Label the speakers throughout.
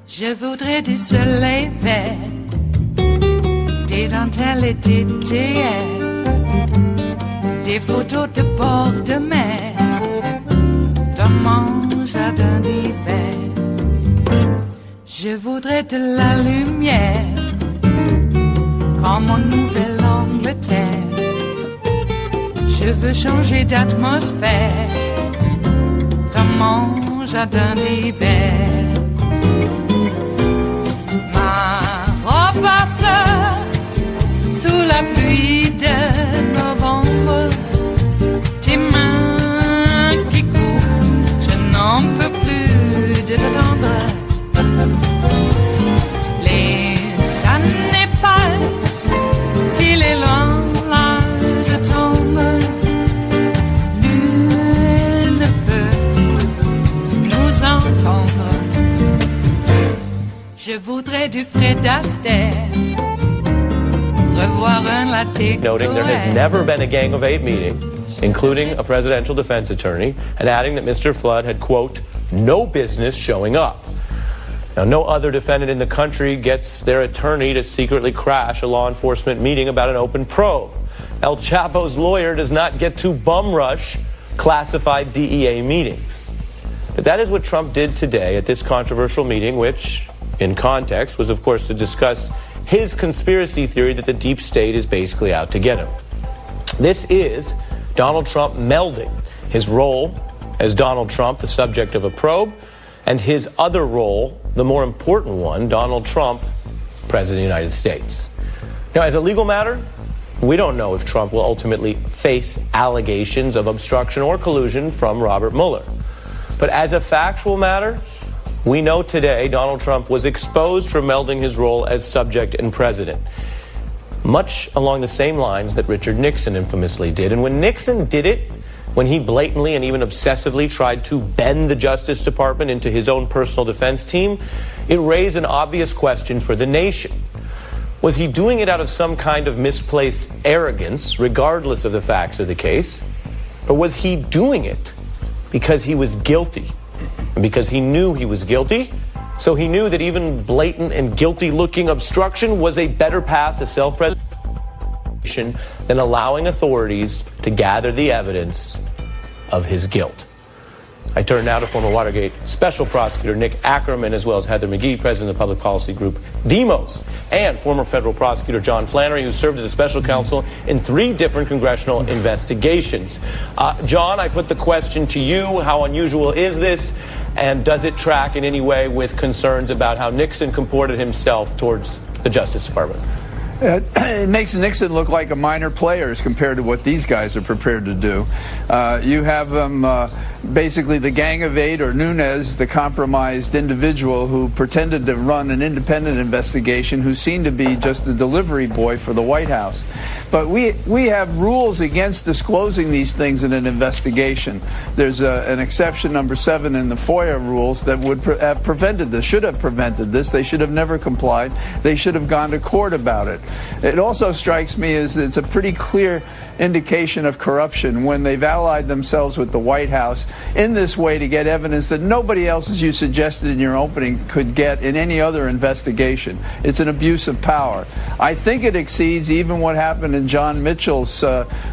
Speaker 1: Je voudrais du soleil vert, des dentelles et des théâtres, des photos de bord de mer, dans mon jardin d'hiver. Je voudrais de la lumière, comme en Nouvelle-Angleterre. Je veux changer d'atmosphère, dans mon jardin d'hiver. Ma fleur sous la pluie de novembre, tes mains qui courent, je n'en peux plus de t'attendre. Les années passent, il est loin, là je tombe. Nul ne peut nous entendre. Je voudrais du Fred Astaire, revoir un latte.
Speaker 2: Noting there has never been a Gang of Eight meeting, including a presidential defense attorney, and adding that Mr. Flood had, quote, no business showing up. Now, no other defendant in the country gets their attorney to secretly crash a law enforcement meeting about an open probe. El Chapo's lawyer does not get to bum rush classified DEA meetings. But that is what Trump did today at this controversial meeting, which, in context, was, of course, to discuss his conspiracy theory that the deep state is basically out to get him. This is Donald Trump melding his role as Donald Trump, the subject of a probe, and his other role, the more important one, Donald Trump, President of the United States. Now, as a legal matter, we don't know if Trump will ultimately face allegations of obstruction or collusion from Robert Mueller. But as a factual matter, we know today Donald Trump was exposed for melding his role as subject and president, much along the same lines that Richard Nixon infamously did. And when Nixon did it, when he blatantly and even obsessively tried to bend the Justice Department into his own personal defense team, it raised an obvious question for the nation. Was he doing it out of some kind of misplaced arrogance, regardless of the facts of the case? Or was he doing it because he was guilty? And because he knew he was guilty, so he knew that even blatant and guilty-looking obstruction was a better path to self-preservation than allowing authorities to gather the evidence of his guilt. I turn now to former Watergate Special Prosecutor Nick Ackerman, as well as Heather McGhee, President of the Public Policy Group Demos, and former federal prosecutor John Flannery, who served as a special counsel in 3 different congressional investigations. John, I put the question to you, how unusual is this, and does it track in any way with concerns about how Nixon comported himself towards the Justice Department?
Speaker 3: It makes Nixon look like a minor player as compared to what these guys are prepared to do. You have them, basically the Gang of Eight, or Nunes, the compromised individual who pretended to run an independent investigation, who seemed to be just a delivery boy for the White House. But we have rules against disclosing these things in an investigation. There's an exception, number 7, in the FOIA rules that would have prevented this, should have prevented this. They should have never complied. They should have gone to court about it. It also strikes me as it's a pretty clear indication of corruption when they've allied themselves with the White House in this way to get evidence that nobody else, as you suggested in your opening, could get in any other investigation. It's an abuse of power. I think it exceeds even what happened in John Mitchell's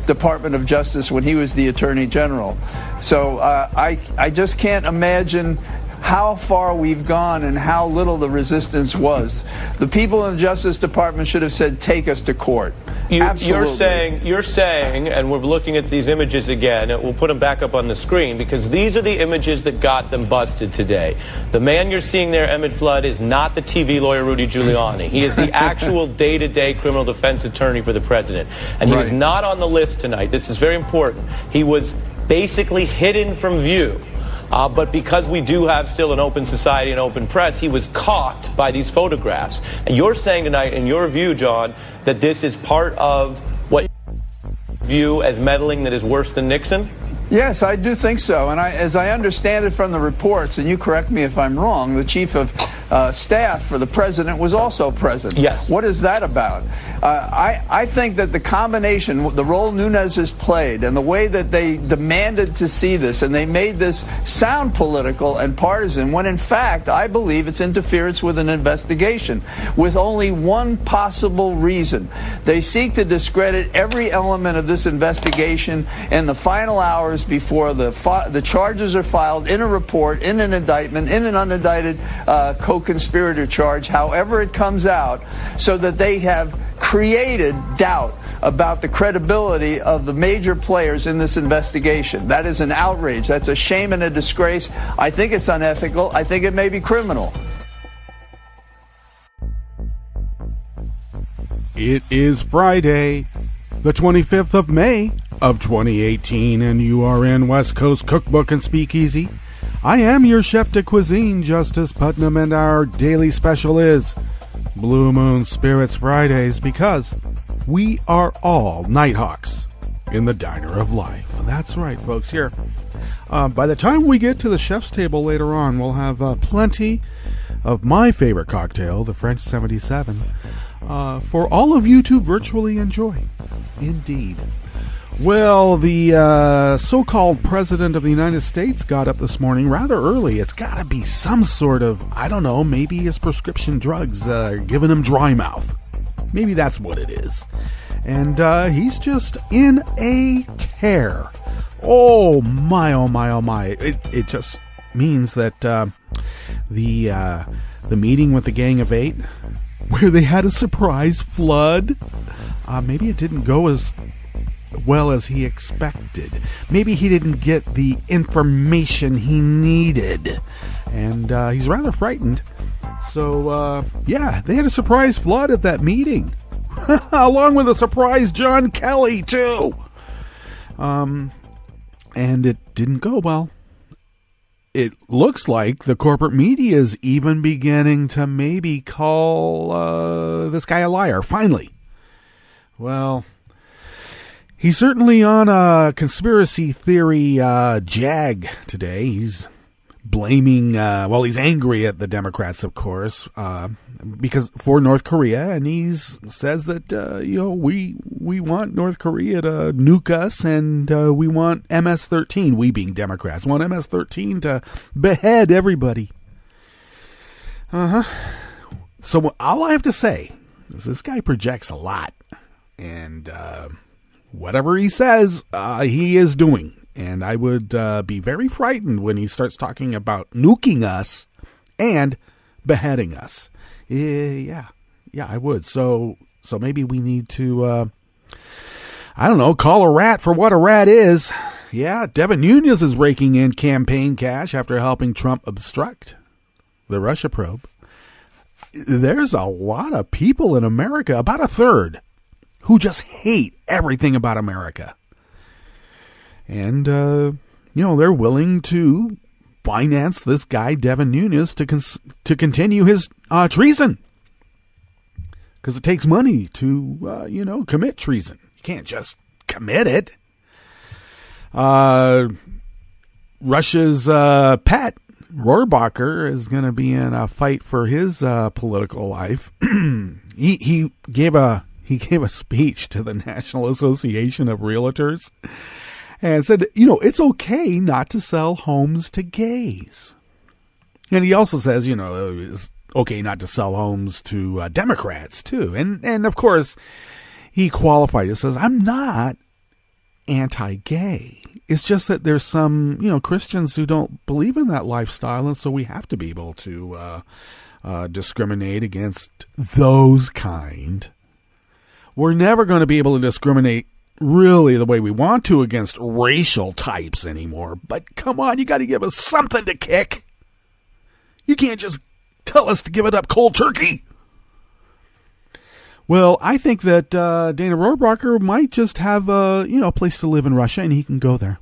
Speaker 3: Department of Justice when he was the Attorney General. So I just can't imagine how far we've gone and how little the resistance was. The people in the Justice Department should have said, take us to court.
Speaker 2: Absolutely. You're saying, and we're looking at these images again, and we'll put them back up on the screen, because these are the images that got them busted today. The man you're seeing there, Emmett Flood, is not the TV lawyer Rudy Giuliani. He is the actual day-to-day criminal defense attorney for the president. And he was not on the list tonight. This is very important. He was basically hidden from view. But because we do have still an open society and open press, he was caught by these photographs. And you're saying tonight, in your view, John, that this is part of what view as meddling that is worse than Nixon?
Speaker 3: Yes, I do think so. And as I understand it from the reports, and you correct me if I'm wrong, the chief of staff for the president was also present.
Speaker 2: Yes.
Speaker 3: What is that about? I think that the combination, the role Nunes has played, and the way that they demanded to see this, and they made this sound political and partisan, when in fact, I believe it's interference with an investigation, with only one possible reason. They seek to discredit every element of this investigation in the final hours before the charges are filed in a report, in an indictment, in an unindicted co-conspirator charge, however it comes out, so that they have created doubt about the credibility of the major players in this investigation. That is an outrage. That's a shame and a disgrace. I think it's unethical. I think it may be criminal.
Speaker 4: It is Friday, the 25th of May of 2018, and you are in West Coast Cookbook and Speakeasy. I am your chef de cuisine, Justice Putnam, and our daily special is Blue Moon Spirits Fridays, because we are all Nighthawks in the Diner of Life. That's right, folks. Here, by the time we get to the chef's table later on, we'll have plenty of my favorite cocktail, the French 77, for all of you to virtually enjoy. Indeed. Well, the so-called President of the United States got up this morning rather early. It's got to be some sort of, I don't know, maybe his prescription drugs giving him dry mouth. Maybe that's what it is. And he's just in a tear. Oh my, oh my, oh my. It just means that the meeting with the Gang of Eight, where they had a surprise flood, maybe it didn't go as well as he expected. Maybe he didn't get the information he needed, and he's rather frightened. So yeah, they had a surprise flood at that meeting, along with a surprise John Kelly too. And it didn't go well. It looks like the corporate media is even beginning to maybe call this guy a liar, finally. Well, he's certainly on a conspiracy theory jag today. He's blaming, he's angry at the Democrats, of course, because for North Korea, and he says that, we want North Korea to nuke us, and we want MS-13, we being Democrats, want MS-13 to behead everybody. So all I have to say is this guy projects a lot, and whatever he says, he is doing. And I would be very frightened when he starts talking about nuking us and beheading us. Yeah, I would. So maybe we need to, call a rat for what a rat is. Yeah, Devin Nunes is raking in campaign cash after helping Trump obstruct the Russia probe. There's a lot of people in America, about a third, who just hate everything about America. And, they're willing to finance this guy, Devin Nunes, to continue his treason. Because it takes money to, commit treason. You can't just commit it. Russia's pet, Rohrbacher, is going to be in a fight for his political life. He gave a speech to the National Association of Realtors and said, it's okay not to sell homes to gays. And he also says, it's okay not to sell homes to Democrats, too. And of course, he qualified. He says, I'm not anti-gay. It's just that there's some, Christians who don't believe in that lifestyle, and so we have to be able to discriminate against those kind. We're never going to be able to discriminate really the way we want to against racial types anymore. But come on, you got to give us something to kick. You can't just tell us to give it up cold turkey. Well, I think that Dana Rohrbacher might just have a place to live in Russia, and he can go there.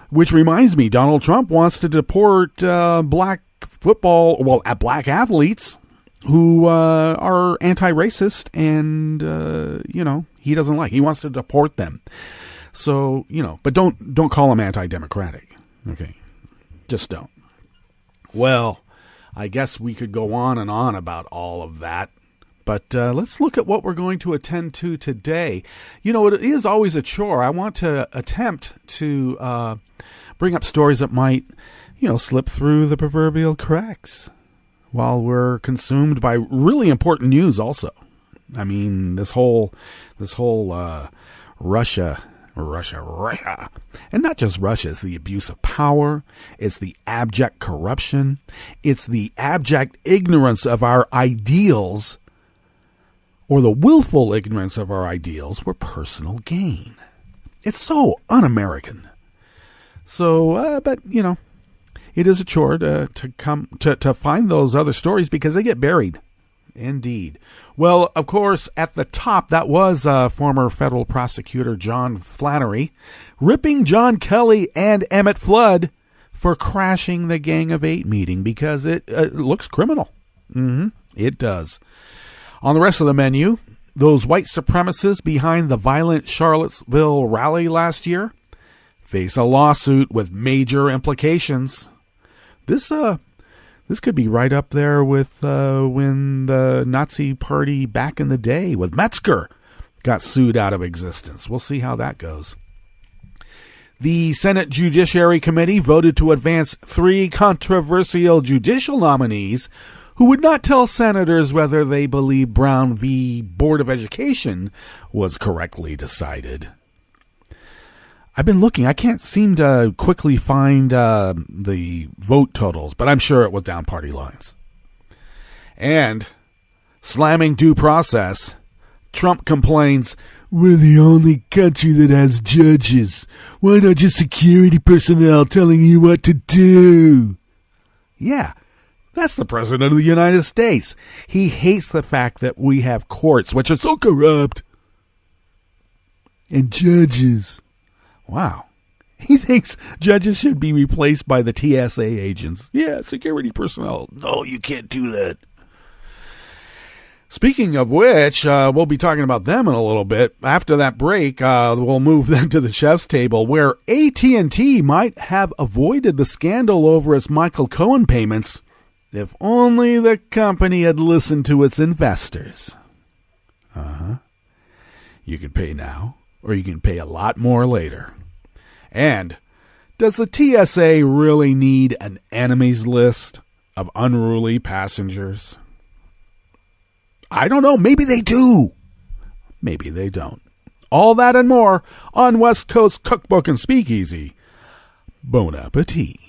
Speaker 4: Which reminds me, Donald Trump wants to deport black athletes who are anti-racist, and he doesn't like. He wants to deport them. So, but don't call them anti-democratic. Okay. Just don't. Well, I guess we could go on and on about all of that. But let's look at what we're going to attend to today. It is always a chore. I want to attempt to bring up stories that might, slip through the proverbial cracks while we're consumed by really important news also. I mean, this whole Russia. And not just Russia, it's the abuse of power, it's the abject corruption, it's the abject ignorance of our ideals, or the willful ignorance of our ideals for personal gain. It's so un-American. So, but, it is a chore to find those other stories because they get buried. Indeed. Well, of course, at the top, that was former federal prosecutor John Flannery ripping John Kelly and Emmett Flood for crashing the Gang of Eight meeting because it looks criminal. It does. On the rest of the menu, those white supremacists behind the violent Charlottesville rally last year face a lawsuit with major implications. This could be right up there with when the Nazi Party back in the day with Metzger got sued out of existence. We'll see how that goes. The Senate Judiciary Committee voted to advance 3 controversial judicial nominees who would not tell senators whether they believe Brown v. Board of Education was correctly decided. I've been looking. I can't seem to quickly find the vote totals, but I'm sure it was down party lines. And slamming due process, Trump complains, "We're the only country that has judges. Why not just security personnel telling you what to do?" Yeah, that's the president of the United States. He hates the fact that we have courts, which are so corrupt, and judges. Wow. He thinks judges should be replaced by the TSA agents. Yeah, security personnel. No, you can't do that. Speaking of which, we'll be talking about them in a little bit. After that break, we'll move then to the chef's table, where AT&T might have avoided the scandal over its Michael Cohen payments if only the company had listened to its investors. You can pay now, or you can pay a lot more later. And does the TSA really need an enemies list of unruly passengers? I don't know. Maybe they do. Maybe they don't. All that and more on West Coast Cookbook and Speakeasy. Bon appetit.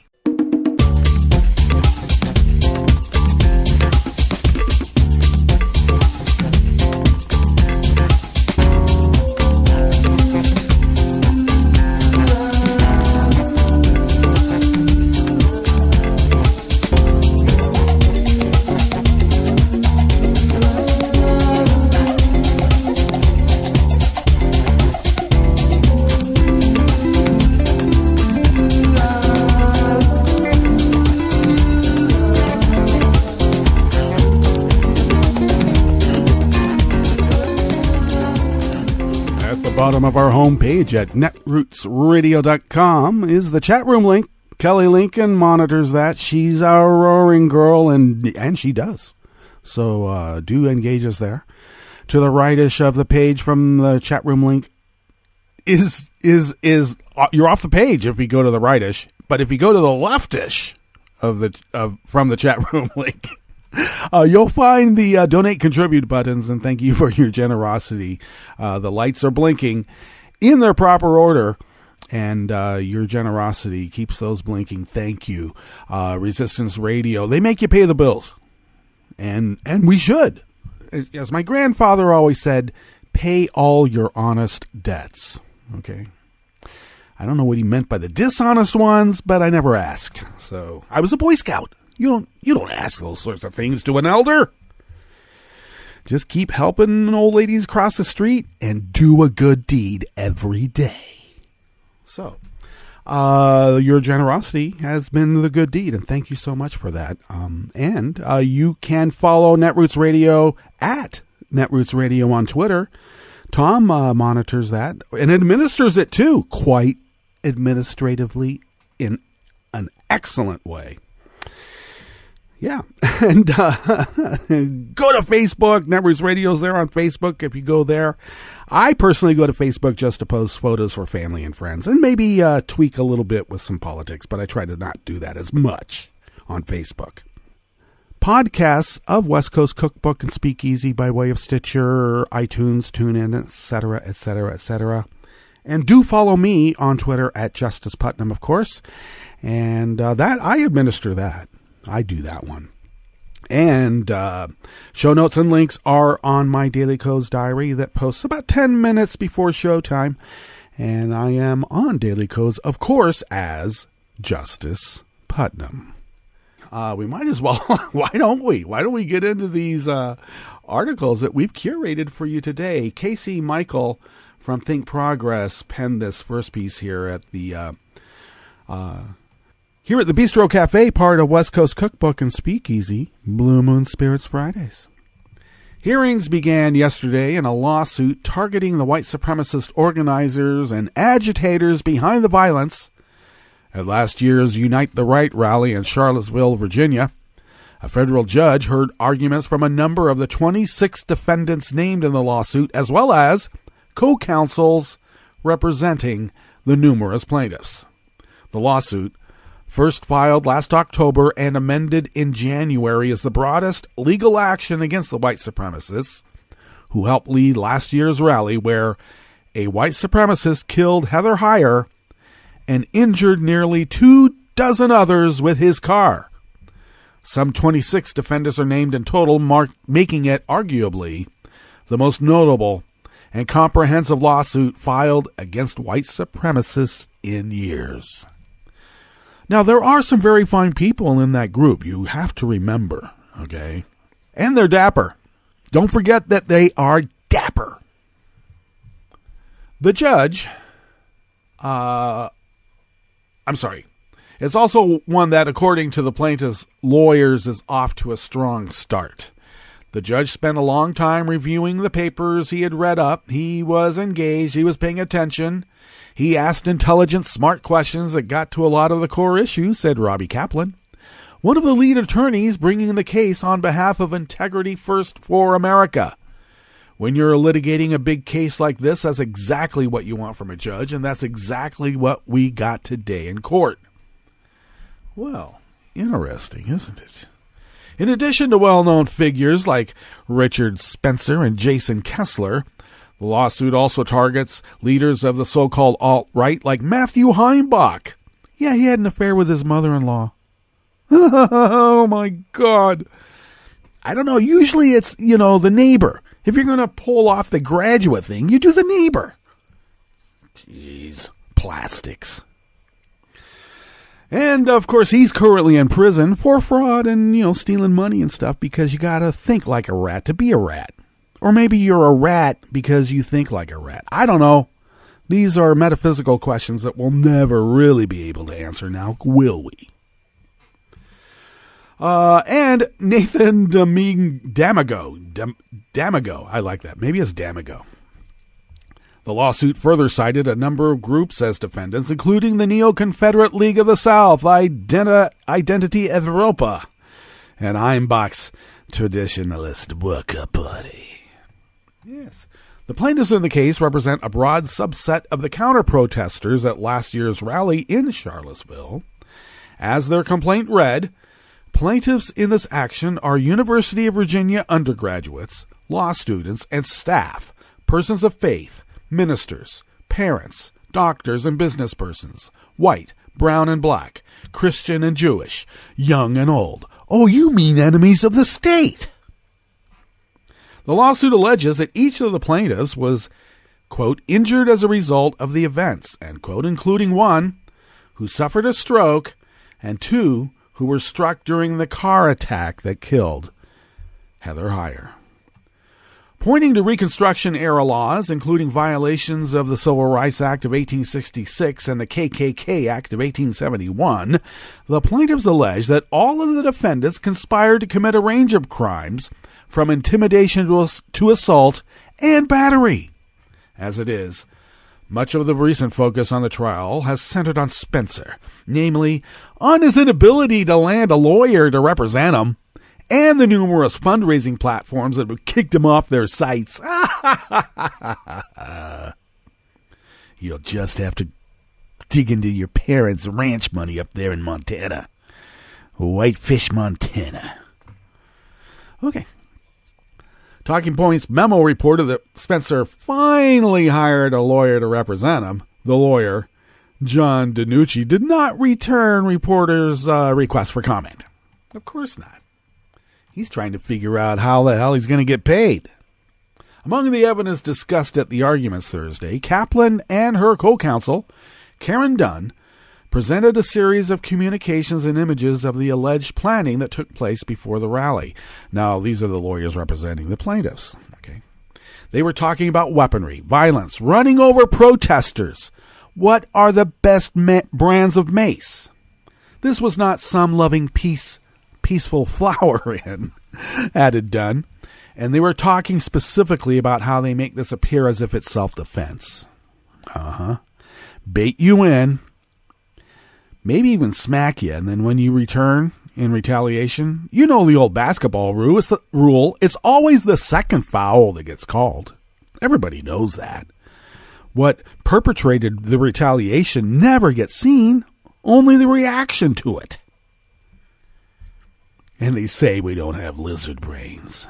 Speaker 4: Bottom of our homepage at netrootsradio.com is the chat room link. Kelly Lincoln monitors that. She's our roaring girl, and she does. So do engage us there. To the rightish of the page from the chat room link is you're off the page if you go to the rightish, but if you go to the leftish from the chat room link, you'll find the donate contribute buttons, and thank you for your generosity. The lights are blinking in their proper order, and your generosity keeps those blinking. Thank you. Resistance Radio, they make you pay the bills, and we should. As my grandfather always said, pay all your honest debts. Okay. I don't know what he meant by the dishonest ones, but I never asked. So I was a Boy Scout. You don't ask those sorts of things to an elder. Just keep helping old ladies cross the street and do a good deed every day. So, your generosity has been the good deed, and thank you so much for that. And you can follow Netroots Radio at Netroots Radio on Twitter. Tom monitors that and administers it too, quite administratively in an excellent way. Yeah, and go to Facebook. Networks Radio's there on Facebook if you go there. I personally go to Facebook just to post photos for family and friends and maybe tweak a little bit with some politics, but I try to not do that as much on Facebook. Podcasts of West Coast Cookbook and Speakeasy by way of Stitcher, iTunes, TuneIn, etc., etc., etc. And do follow me on Twitter at Justice Putnam, of course. And that I administer that. I do that one. And show notes and links are on my Daily Codes diary that posts about 10 minutes before showtime. And I am on Daily Codes, of course, as Justice Putnam. We might as well. Why don't we? Why don't we get into these articles that we've curated for you today? Casey Michael from Think Progress penned this first piece here at the Bistro Cafe, part of West Coast Cookbook and Speakeasy, Blue Moon Spirits Fridays. Hearings began yesterday in a lawsuit targeting the white supremacist organizers and agitators behind the violence at last year's Unite the Right rally in Charlottesville, Virginia. A federal judge heard arguments from a number of the 26 defendants named in the lawsuit, as well as co-counsels representing the numerous plaintiffs. The lawsuit, first filed last October and amended in January, is the broadest legal action against the white supremacists who helped lead last year's rally, where a white supremacist killed Heather Heyer and injured nearly 24 others with his car. Some 26 defendants are named in total, making it arguably the most notable and comprehensive lawsuit filed against white supremacists in years. Now, there are some very fine people in that group, you have to remember, okay? And they're dapper. Don't forget that they are dapper. The judge, it's also one that, according to the plaintiff's lawyers, is off to a strong start. The judge spent a long time reviewing the papers he had read up. He was engaged. He was paying attention. He asked intelligent, smart questions that got to a lot of the core issues, said Robbie Kaplan, one of the lead attorneys bringing the case on behalf of Integrity First for America. When you're litigating a big case like this, that's exactly what you want from a judge, and that's exactly what we got today in court. Well, interesting, isn't it? In addition to well-known figures like Richard Spencer and Jason Kessler, the lawsuit also targets leaders of the so-called alt-right like Matthew Heimbach. Yeah, he had an affair with his mother-in-law. Oh, my God. I don't know. Usually it's, the neighbor. If you're going to pull off the graduate thing, you do the neighbor. Jeez, plastics. And, of course, he's currently in prison for fraud and, stealing money and stuff because you got to think like a rat to be a rat. Or maybe you're a rat because you think like a rat. I don't know. These are metaphysical questions that we'll never really be able to answer now, will we? And Nathan Damago, I like that. Maybe it's Damago. The lawsuit further cited a number of groups as defendants, including the Neo-Confederate League of the South, Identity Europa, and Heimbach's Traditionalist Worker Party. Yes. The plaintiffs in the case represent a broad subset of the counter-protesters at last year's rally in Charlottesville. As their complaint read, plaintiffs in this action are University of Virginia undergraduates, law students, and staff, persons of faith, ministers, parents, doctors, and business persons, white, brown, and black, Christian and Jewish, young and old. Oh, you mean enemies of the state? The lawsuit alleges that each of the plaintiffs was, quote, injured as a result of the events, end quote, including one who suffered a stroke and two who were struck during the car attack that killed Heather Heyer. Pointing to Reconstruction-era laws, including violations of the Civil Rights Act of 1866 and the KKK Act of 1871, the plaintiffs allege that all of the defendants conspired to commit a range of crimes, from intimidation to assault and battery. As it is, much of the recent focus on the trial has centered on Spencer, namely on his inability to land a lawyer to represent him, and the numerous fundraising platforms that have kicked him off their sites. You'll just have to dig into your parents' ranch money up there in Montana. Whitefish, Montana. Okay. Talking Points memo reported that Spencer finally hired a lawyer to represent him. The lawyer, John DiNucci, did not return reporters' request for comment. Of course not. He's trying to figure out how the hell he's going to get paid. Among the evidence discussed at the arguments Thursday, Kaplan and her co-counsel, Karen Dunn, presented a series of communications and images of the alleged planning that took place before the rally. Now, these are the lawyers representing the plaintiffs. Okay, they were talking about weaponry, violence, running over protesters. What are the best brands of mace? This was not some loving peaceful flower in, added Dunn. And they were talking specifically about how they make this appear as if it's self-defense. Bait you in, maybe even smack you, and then when you return in retaliation, you know the old basketball rule. It's always the second foul that gets called. Everybody knows that. What perpetrated the retaliation never gets seen, only the reaction to it. And they say we don't have lizard brains.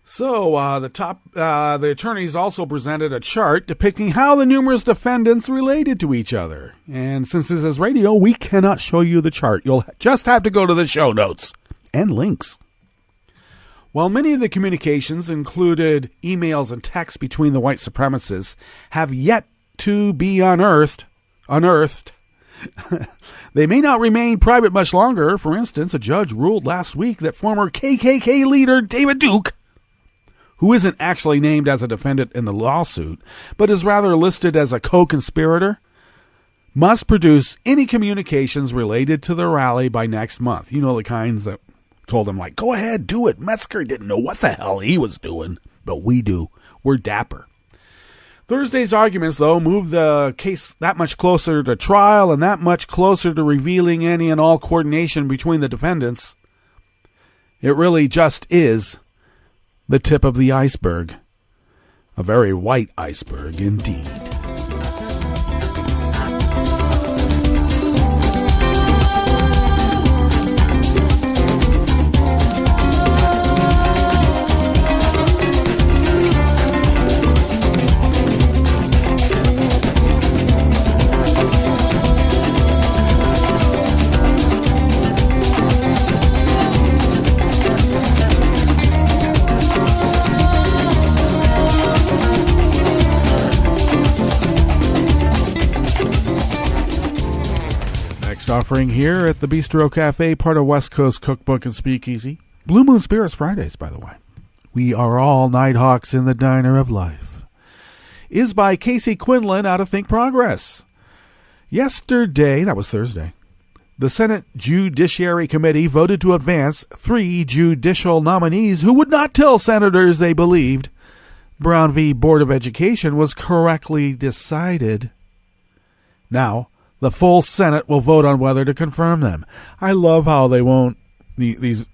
Speaker 4: So the attorneys also presented a chart depicting how the numerous defendants related to each other. And since this is radio, we cannot show you the chart. You'll just have to go to the show notes and links. While many of the communications included emails and texts between the white supremacists have yet to be unearthed, they may not remain private much longer. For instance, a judge ruled last week that former KKK leader David Duke, who isn't actually named as a defendant in the lawsuit, but is rather listed as a co-conspirator, must produce any communications related to the rally by next month. You know, the kinds that told him, like, go ahead, do it. Metzger didn't know what the hell he was doing, but we do. We're dapper. Thursday's arguments, though, moved the case that much closer to trial and that much closer to revealing any and all coordination between the defendants. It really just is the tip of the iceberg. A very white iceberg indeed. Offering here at the Bistro Cafe, part of West Coast Cookbook and Speakeasy. Blue Moon Spirits Fridays, by the way. We are all Nighthawks in the Diner of Life. Is by Casey Quinlan out of Think Progress. Yesterday, that was Thursday, the Senate Judiciary Committee voted to advance 3 judicial nominees who would not tell senators they believed Brown v. Board of Education was correctly decided. Now, the full Senate will vote on whether to confirm them. I love how they won't, these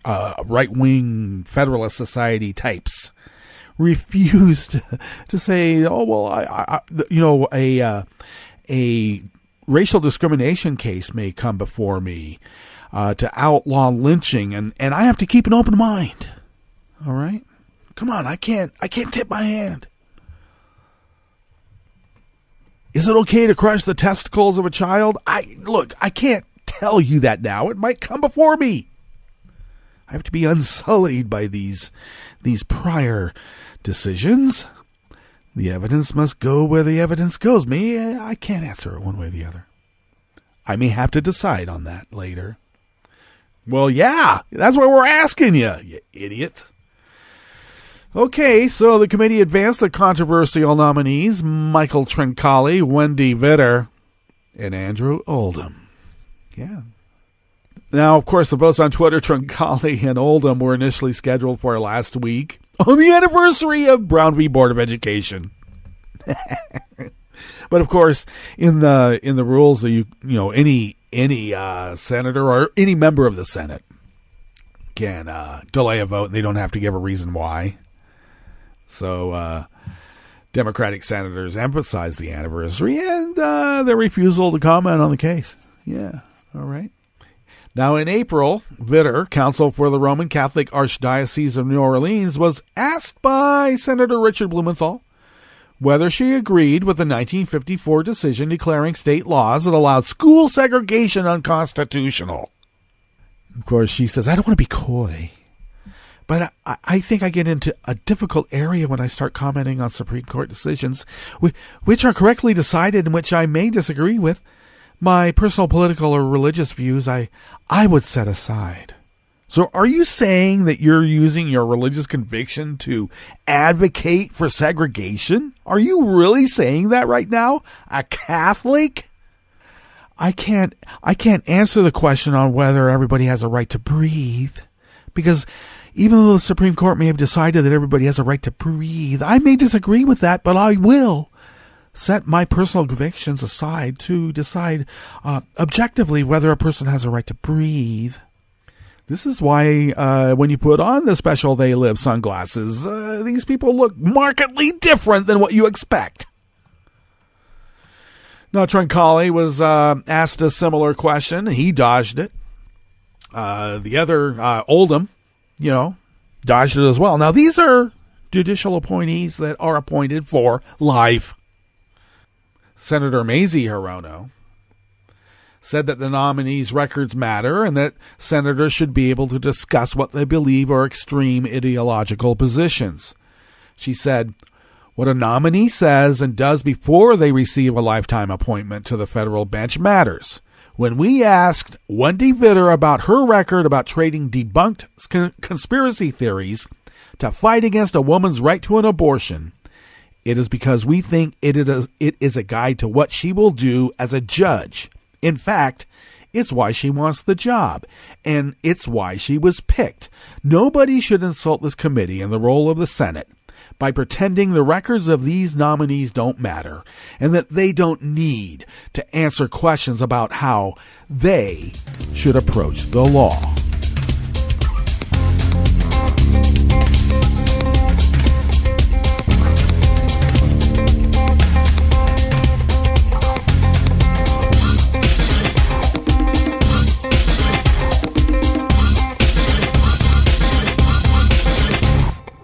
Speaker 4: right-wing Federalist Society types refuse to say, oh, well, a racial discrimination case may come before me to outlaw lynching, and I have to keep an open mind. All right? Come on, I can't tip my hand. Is it okay to crush the testicles of a child? I can't tell you that now. It might come before me. I have to be unsullied by these prior decisions. The evidence must go where the evidence goes. I can't answer it one way or the other. I may have to decide on that later. Well, yeah, that's what we're asking you idiot. Okay, so the committee advanced the controversial nominees, Michael Trincali, Wendy Vitter, and Andrew Oldham. Yeah. Now, of course, the votes on Twitter, Trincali and Oldham were initially scheduled for last week. on the anniversary of Brown v. Board of Education. But of course, in the rules, any senator or any member of the Senate can delay a vote, and they don't have to give a reason why. So Democratic senators emphasize the anniversary and their refusal to comment on the case. Yeah, all right. Now, in April, Vitter, counsel for the Roman Catholic Archdiocese of New Orleans, was asked by Senator Richard Blumenthal whether she agreed with the 1954 decision declaring state laws that allowed school segregation unconstitutional. Of course, she says, I don't want to be coy, but I think I get into a difficult area when I start commenting on Supreme Court decisions, which are correctly decided and which I may disagree with. My personal political or religious views, I would set aside. So are you saying that you're using your religious conviction to advocate for segregation? Are you really saying that right now? A Catholic? I can't answer the question on whether everybody has a right to breathe, because even though the Supreme Court may have decided that everybody has a right to breathe, I may disagree with that, but I will set my personal convictions aside to decide objectively whether a person has a right to breathe. This is why when you put on the special They Live sunglasses, these people look markedly different than what you expect. Now, Troncalli was asked a similar question. He dodged it. The other, Oldham, dodged it as well. Now, these are judicial appointees that are appointed for life. Senator Mazie Hirono said that the nominees' records matter and that senators should be able to discuss what they believe are extreme ideological positions. She said, what a nominee says and does before they receive a lifetime appointment to the federal bench matters. When we asked Wendy Vitter about her record about trading debunked conspiracy theories to fight against a woman's right to an abortion, it is because we think it is a guide to what she will do as a judge. In fact, it's why she wants the job, and it's why she was picked. Nobody should insult this committee and the role of the Senate by pretending the records of these nominees don't matter and that they don't need to answer questions about how they should approach the law.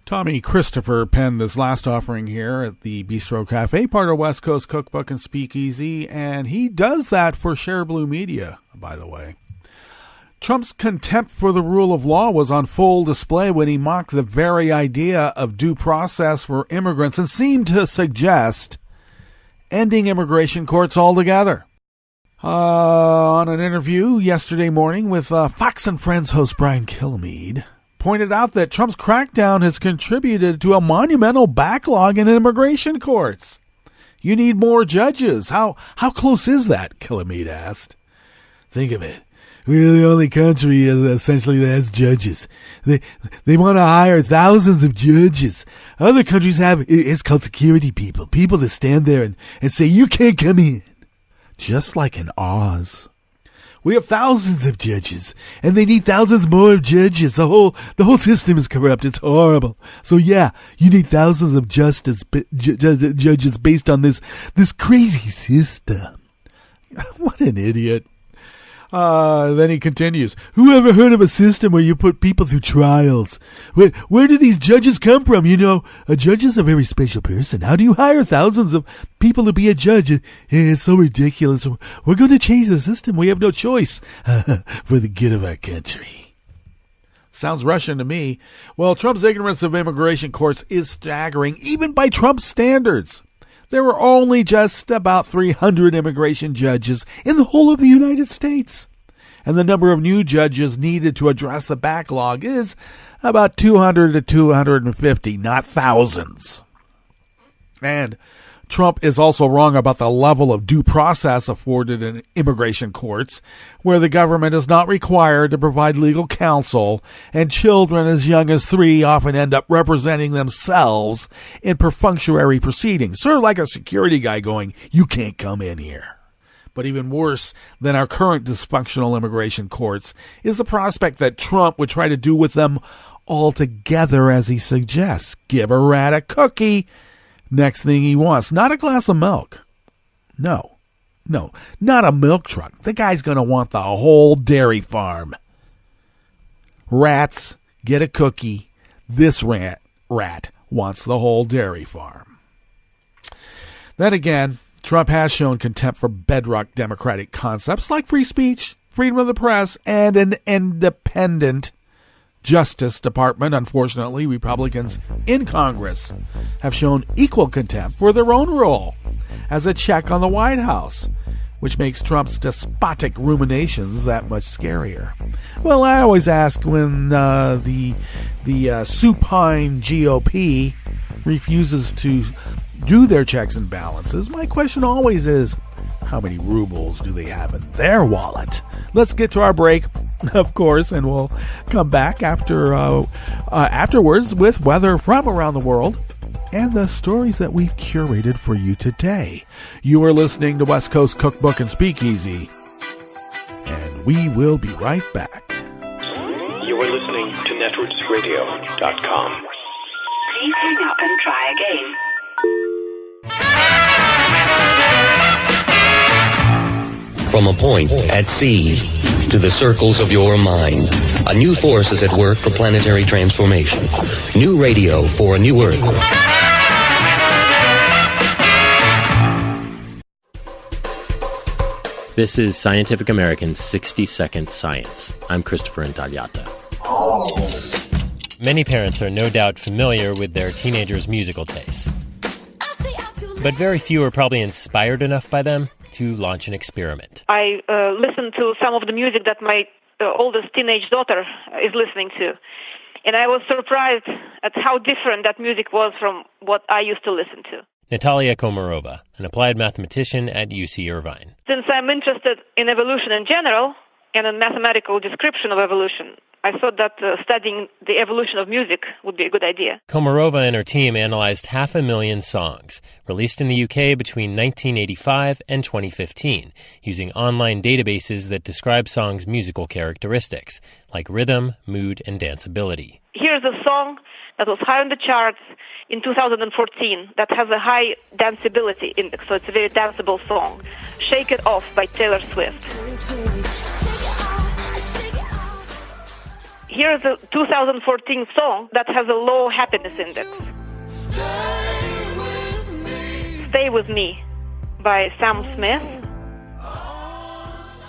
Speaker 4: Tommy Christopher penned this last offering here at the Bistro Cafe, part of West Coast Cookbook and Speakeasy, and he does that for Share Blue Media, by the way. Trump's contempt for the rule of law was on full display when he mocked the very idea of due process for immigrants and seemed to suggest ending immigration courts altogether. On an interview yesterday morning with Fox and Friends host Brian Kilmeade, pointed out that Trump's crackdown has contributed to a monumental backlog in immigration courts. You need more judges. How close is that? Kilmeade asked. Think of it. We're the only country essentially that has judges. They want to hire thousands of judges. Other countries have, it's called security people that stand there and say, you can't come in. Just like in Oz. We have thousands of judges, and they need thousands more judges. The whole system is corrupt. It's horrible. So yeah, you need thousands of judges based on this crazy system. What an idiot. Then he continues, who ever heard of a system where you put people through trials? Where do these judges come from? A judge is a very special person. How do you hire thousands of people to be a judge? It's so ridiculous. We're going to change the system. We have no choice for the good of our country. Sounds Russian to me. Well, Trump's ignorance of immigration courts is staggering, even by Trump's standards. There were only just about 300 immigration judges in the whole of the United States. And the number of new judges needed to address the backlog is about 200 to 250, not thousands. And Trump is also wrong about the level of due process afforded in immigration courts, where the government is not required to provide legal counsel, and children as young as 3 often end up representing themselves in perfunctory proceedings, sort of like a security guy going, "You can't come in here." But even worse than our current dysfunctional immigration courts is the prospect that Trump would try to do with them altogether as he suggests. Give a rat a cookie. Next thing he wants, not a glass of milk. No, not a milk truck. The guy's going to want the whole dairy farm. Rats, get a cookie. This rat wants the whole dairy farm. Then again, Trump has shown contempt for bedrock democratic concepts like free speech, freedom of the press, and an independent Justice Department. Unfortunately, Republicans in Congress have shown equal contempt for their own role as a check on the White House, which makes Trump's despotic ruminations that much scarier. Well, I always ask when the supine GOP refuses to do their checks and balances, my question always is, how many rubles do they have in their wallet? Let's get to our break, of course, and we'll come back afterwards with weather from around the world and the stories that we've curated for you today. You are listening to West Coast Cookbook and Speakeasy, and we will be right back.
Speaker 5: You are listening to netrootsradio.com.
Speaker 6: Please hang up and try again.
Speaker 7: From a point at sea to the circles of your mind, a new force is at work for planetary transformation. New radio for a new Earth.
Speaker 8: This is Scientific American's 60-Second Science. I'm Christopher Intagliata. Many parents are no doubt familiar with their teenagers' musical tastes. But very few are probably inspired enough by them to launch an experiment.
Speaker 9: I listen to some of the music that my oldest teenage daughter is listening to. And I was surprised at how different that music was from what I used to listen to.
Speaker 8: Natalia Komarova, an applied mathematician at UC Irvine.
Speaker 9: Since I'm interested in evolution in general and a mathematical description of evolution, I thought that studying the evolution of music would be a good idea.
Speaker 8: Komarova and her team analyzed 500,000 songs, released in the UK between 1985 and 2015, using online databases that describe songs' musical characteristics, like rhythm, mood, and danceability.
Speaker 9: Here's a song that was high on the charts in 2014 that has a high danceability index, so it's a very danceable song. Shake It Off by Taylor Swift. Here's a 2014 song that has a low happiness index. Stay With Me by Sam Smith.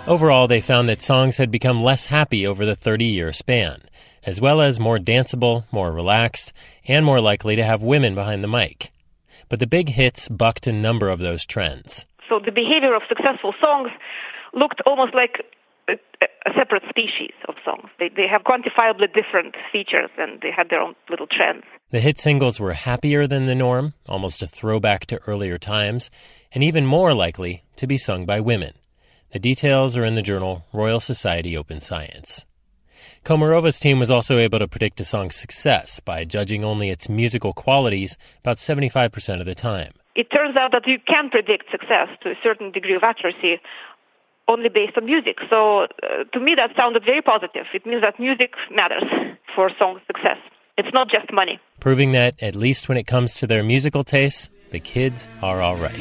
Speaker 8: Overall, they found that songs had become less happy over the 30-year span, as well as more danceable, more relaxed, and more likely to have women behind the mic. But the big hits bucked a number of those trends.
Speaker 9: So the behavior of successful songs looked almost like a separate species of songs. They have quantifiably different features, and they had their own little trends.
Speaker 8: The hit singles were happier than the norm, almost a throwback to earlier times, and even more likely to be sung by women. The details are in the journal Royal Society Open Science. Komarova's team was also able to predict a song's success by judging only its musical qualities about 75% of the time.
Speaker 9: It turns out that you can predict success to a certain degree of accuracy only based on music. So to me that sounded very positive. It means that music matters for song success. It's not just money.
Speaker 8: Proving that, at least when it comes to their musical tastes, the kids are all right.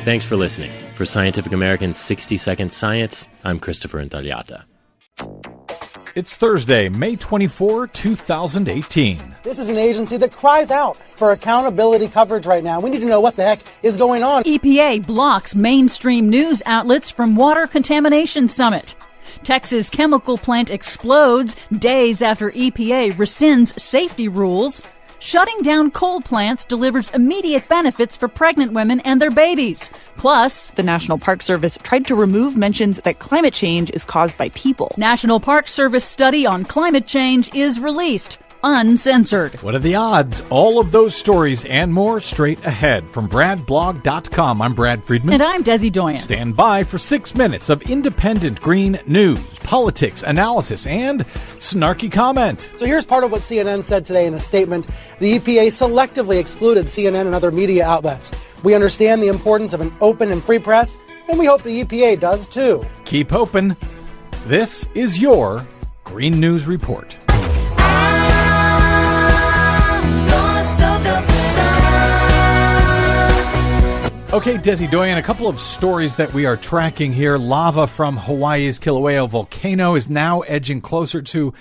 Speaker 8: Thanks for listening. For Scientific American's 60-Second Science, I'm Christopher Intagliata.
Speaker 10: It's Thursday, May 24, 2018.
Speaker 11: This is an agency that cries out for accountability coverage right now. We need to know what the heck is going on.
Speaker 12: EPA blocks mainstream news outlets from water contamination summit. Texas chemical plant explodes days after EPA rescinds safety rules. Shutting down coal plants delivers immediate benefits for pregnant women and their babies. Plus,
Speaker 13: the National Park Service tried to remove mentions that climate change is caused by people.
Speaker 12: National Park Service study on climate change is released. uncensored.
Speaker 10: What are the odds? All of those stories and more straight ahead from BradBlog.com. I'm Brad Friedman.
Speaker 12: And I'm Desi Doyen.
Speaker 10: Stand by for 6 minutes of independent green news, politics, analysis, and snarky comment.
Speaker 11: So here's part of what CNN said today in a statement. The EPA selectively excluded CNN and other media outlets. We understand the importance of an open and free press, and we hope the EPA does too.
Speaker 10: Keep open. This is your Green News Report. Okay, Desi Doyen, a couple of stories that we are tracking here. Lava from Hawaii's Kilauea volcano is now edging closer to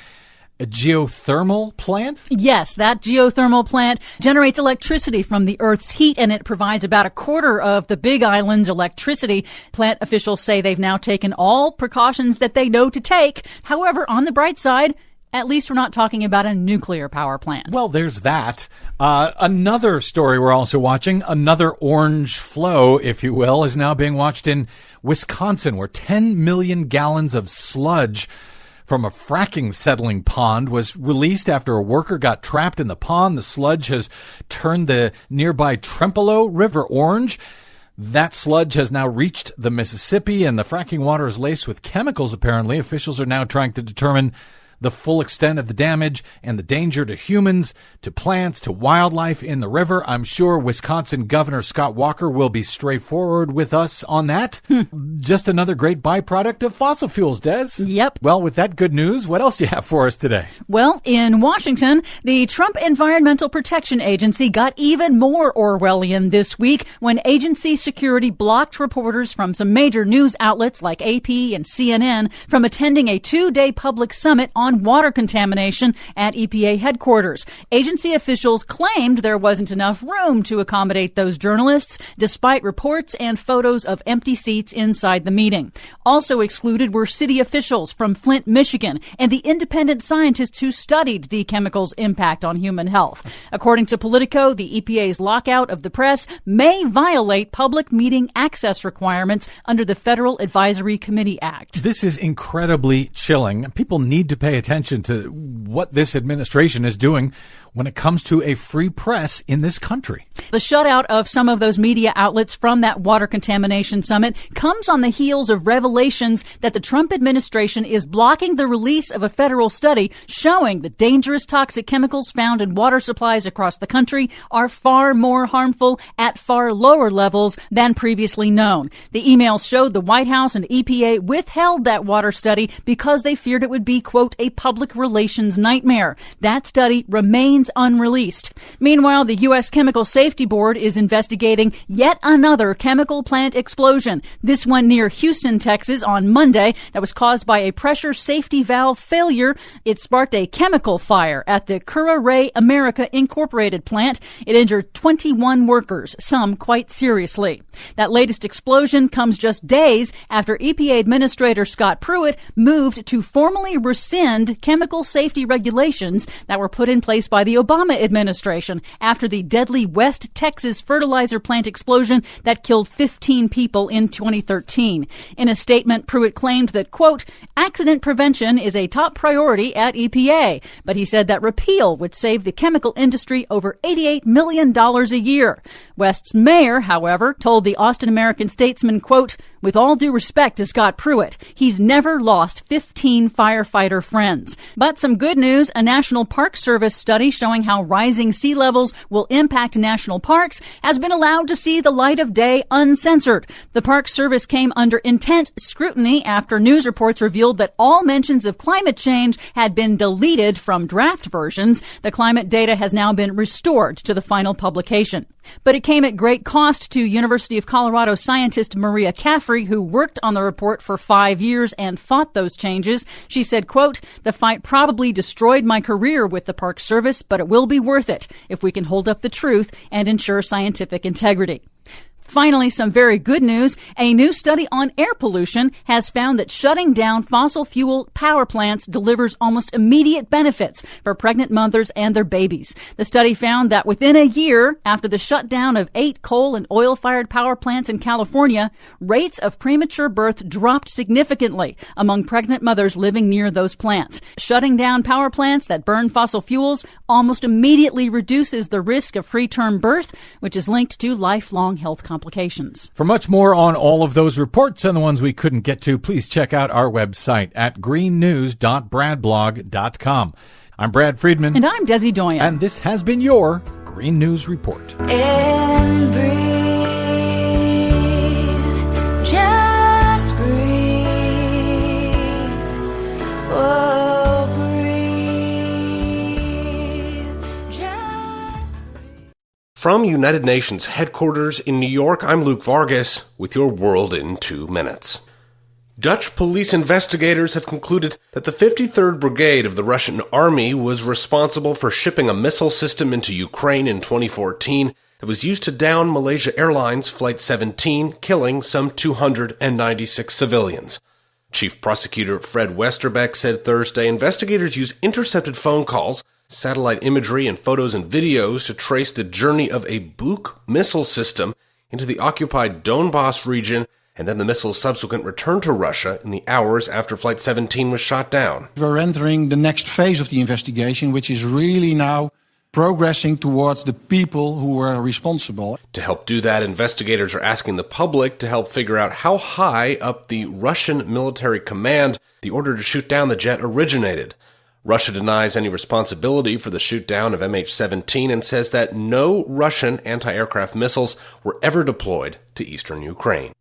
Speaker 10: a geothermal plant?
Speaker 12: Yes, that geothermal plant generates electricity from the Earth's heat, and it provides about a quarter of the Big Island's electricity. Plant officials say they've now taken all precautions that they know to take. However, on the bright side, at least we're not talking about a nuclear power plant.
Speaker 10: Well, there's that. Another story we're also watching, another orange flow, if you will, is now being watched in Wisconsin, where 10 million gallons of sludge from a fracking settling pond was released after a worker got trapped in the pond. The sludge has turned the nearby Trempealeau River orange. That sludge has now reached the Mississippi, and the fracking water is laced with chemicals, apparently. Officials are now trying to determine the full extent of the damage and the danger to humans, to plants, to wildlife in the river. I'm sure Wisconsin Governor Scott Walker will be straightforward with us on that. Just another great byproduct of fossil fuels, Des.
Speaker 12: Yep.
Speaker 10: Well, with that good news, what else do you have for us today?
Speaker 12: Well, in Washington, the Trump Environmental Protection Agency got even more Orwellian this week when agency security blocked reporters from some major news outlets like AP and CNN from attending a 2-day public summit on water contamination at EPA headquarters. Agency officials claimed there wasn't enough room to accommodate those journalists, despite reports and photos of empty seats inside the meeting. Also excluded were city officials from Flint, Michigan, and the independent scientists who studied the chemical's impact on human health. According to Politico, the EPA's lockout of the press may violate public meeting access requirements under the Federal Advisory Committee Act.
Speaker 10: This is incredibly chilling. People need to pay attention to what this administration is doing when it comes to a free press in this country.
Speaker 12: The shutout of some of those media outlets from that water contamination summit comes on the heels of revelations that the Trump administration is blocking the release of a federal study showing that dangerous toxic chemicals found in water supplies across the country are far more harmful at far lower levels than previously known. The emails showed the White House and EPA withheld that water study because they feared it would be, quote, a public relations nightmare. That study remains unreleased. Meanwhile, the U.S. Chemical Safety Board is investigating yet another chemical plant explosion, this one near Houston, Texas, on Monday that was caused by a pressure safety valve failure. It sparked a chemical fire at the Cura-Ray America Incorporated plant. It injured 21 workers, some quite seriously. That latest explosion comes just days after EPA Administrator Scott Pruitt moved to formally rescind chemical safety regulations that were put in place by the Obama administration after the deadly West Texas fertilizer plant explosion that killed 15 people in 2013. In a statement, Pruitt claimed that, quote, accident prevention is a top priority at EPA, but he said that repeal would save the chemical industry over $88 million a year. West's mayor, however, told the Austin American-Statesman, quote, with all due respect to Scott Pruitt, he's never lost 15 firefighter friends. But some good news, a National Park Service study showing how rising sea levels will impact national parks has been allowed to see the light of day uncensored. The Park Service came under intense scrutiny after news reports revealed that all mentions of climate change had been deleted from draft versions. The climate data has now been restored to the final publication. But it came at great cost to University of Colorado scientist Maria Caffrey, who worked on the report for 5 years and fought those changes. She said, quote, the fight probably destroyed my career with the Park Service, but it will be worth it if we can hold up the truth and ensure scientific integrity. Finally, some very good news. A new study on air pollution has found that shutting down fossil fuel power plants delivers almost immediate benefits for pregnant mothers and their babies. The study found that within a year after the shutdown of 8 coal and oil-fired power plants in California, rates of premature birth dropped significantly among pregnant mothers living near those plants. Shutting down power plants that burn fossil fuels almost immediately reduces the risk of preterm birth, which is linked to lifelong health complications.
Speaker 10: For much more on all of those reports and the ones we couldn't get to, please check out our website at greennews.bradblog.com. I'm Brad Friedman.
Speaker 12: And I'm Desi Doyen.
Speaker 10: And this has been your Green News Report.
Speaker 1: And breathe, just breathe. Oh, breathe, just breathe.
Speaker 14: From United Nations headquarters in New York, I'm Luke Vargas with your World in 2 minutes. Dutch police investigators have concluded that the 53rd Brigade of the Russian Army was responsible for shipping a missile system into Ukraine in 2014 that was used to down Malaysia Airlines Flight 17, killing some 296 civilians. Chief Prosecutor Fred Westerbeck said Thursday investigators used intercepted phone calls, satellite imagery, and photos and videos to trace the journey of a Buk missile system into the occupied Donbass region, and then the missile's subsequent return to Russia in the hours after Flight 17 was shot down.
Speaker 15: We're entering the next phase of the investigation, which is really now progressing towards the people who were responsible.
Speaker 14: To help do that, investigators are asking the public to help figure out how high up the Russian military command the order to shoot down the jet originated. Russia denies any responsibility for the shoot-down of MH17 and says that no Russian anti-aircraft missiles were ever deployed to eastern Ukraine.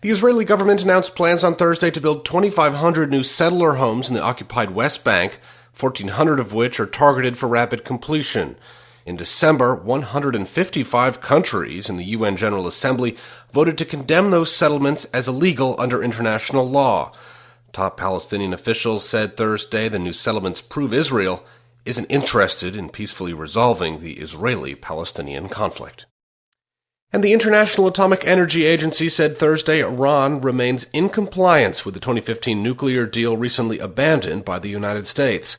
Speaker 14: The Israeli government announced plans on Thursday to build 2,500 new settler homes in the occupied West Bank, 1,400 of which are targeted for rapid completion. In December, 155 countries in the UN General Assembly voted to condemn those settlements as illegal under international law. Top Palestinian officials said Thursday the new settlements prove Israel isn't interested in peacefully resolving the Israeli-Palestinian conflict. And the International Atomic Energy Agency said Thursday Iran remains in compliance with the 2015 nuclear deal recently abandoned by the United States.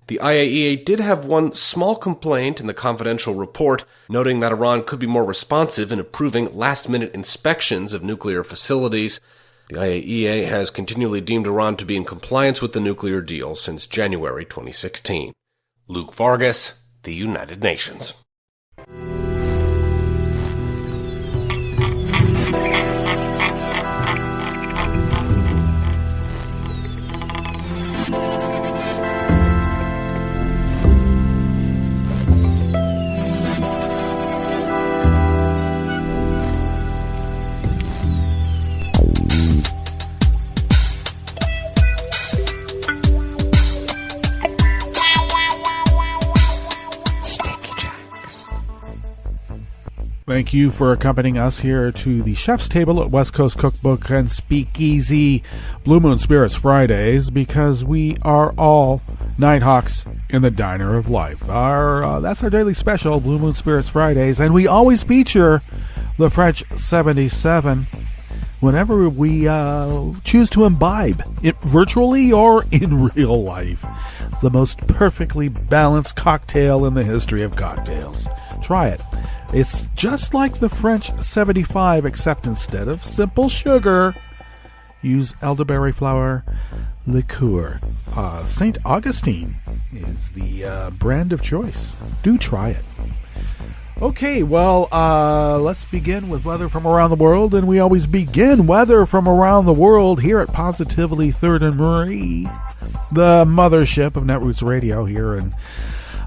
Speaker 14: The IAEA did have one small complaint in the confidential report, noting that Iran could be more responsive in approving last-minute inspections of nuclear facilities. The IAEA has continually deemed Iran to be in compliance with the nuclear deal since January 2016. Luke Vargas, The United Nations.
Speaker 4: Thank you for accompanying us here to the chef's table at West Coast Cookbook and Speakeasy Blue Moon Spirits Fridays, because we are all Nighthawks in the Diner of Life. That's our daily special, Blue Moon Spirits Fridays, and we always feature the French 77 whenever we choose to imbibe it virtually or in real life. The most perfectly balanced cocktail in the history of cocktails. Try it. It's just like the French 75, except instead of simple sugar, use elderberry flower liqueur. St. Augustine is the brand of choice. Do try it. Okay, well, let's begin with weather from around the world, and we always begin weather from around the world here at Positively 3rd and Marie, the mothership of Netroots Radio here and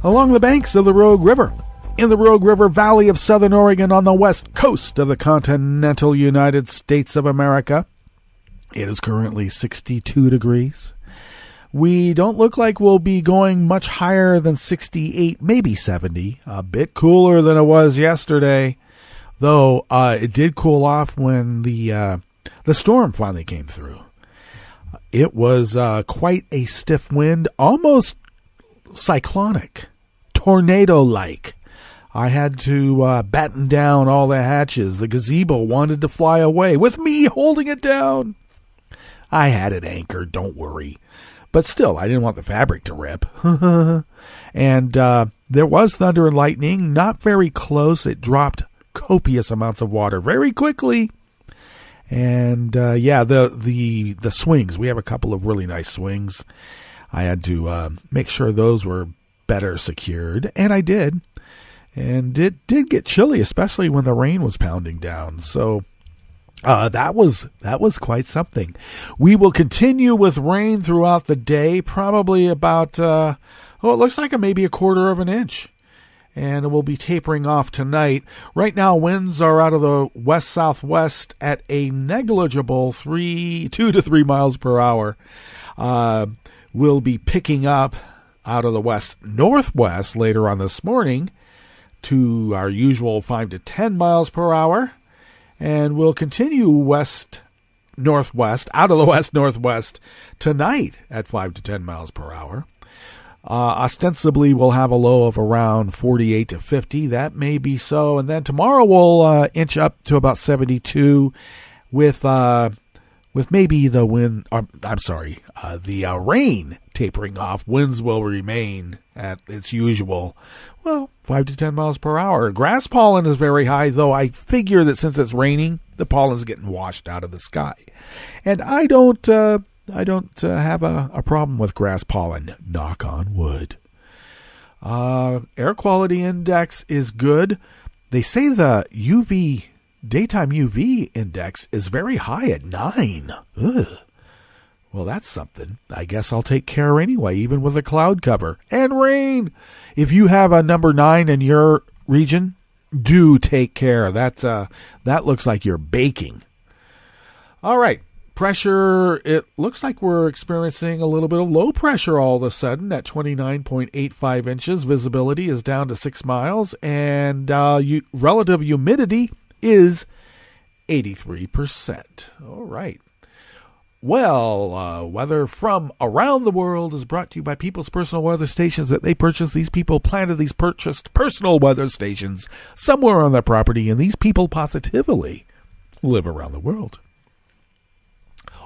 Speaker 4: along the banks of the Rogue River. In the Rogue River Valley of Southern Oregon on the west coast of the continental United States of America. It is currently 62 degrees. We don't look like we'll be going much higher than 68, maybe 70. A bit cooler than it was yesterday, though it did cool off when the storm finally came through. It was quite a stiff wind, almost cyclonic, tornado-like. I had to batten down all the hatches. The gazebo wanted to fly away with me holding it down. I had it anchored, don't worry. But still, I didn't want the fabric to rip. And there was thunder and lightning, not very close. It dropped copious amounts of water very quickly. And the swings. We have a couple of really nice swings. I had to make sure those were better secured, and I did. And it did get chilly, especially when the rain was pounding down. So that was quite something. We will continue with rain throughout the day, probably about it looks like maybe a quarter of an inch. And it will be tapering off tonight. Right now, winds are out of the west-southwest at a negligible 2 to 3 miles per hour. We'll be picking up out of the west-northwest later on this morning to our usual 5 to 10 miles per hour. And we'll continue west-northwest, out of the west-northwest tonight at 5 to 10 miles per hour. Ostensibly, we'll have a low of around 48 to 50. That may be so. And then tomorrow we'll inch up to about 72 with maybe the wind. The rain tapering off. Winds will remain at its usual, 5 to 10 miles per hour. Grass pollen is very high, though I figure that since it's raining, the pollen's getting washed out of the sky. And I don't have a problem with grass pollen, knock on wood. Air quality index is good. They say the daytime UV index is very high at 9. Ugh. Well, that's something. I guess I'll take care anyway, even with a cloud cover and rain. If you have a number 9 in your region, do take care. That looks like you're baking. All right. Pressure, it looks like we're experiencing a little bit of low pressure all of a sudden at 29.85 inches. Visibility is down to 6 miles, and relative humidity is 83%. All right. Well, weather from around the world is brought to you by People's Personal Weather Stations that they purchased. These people planted these purchased personal weather stations somewhere on their property, and these people positively live around the world.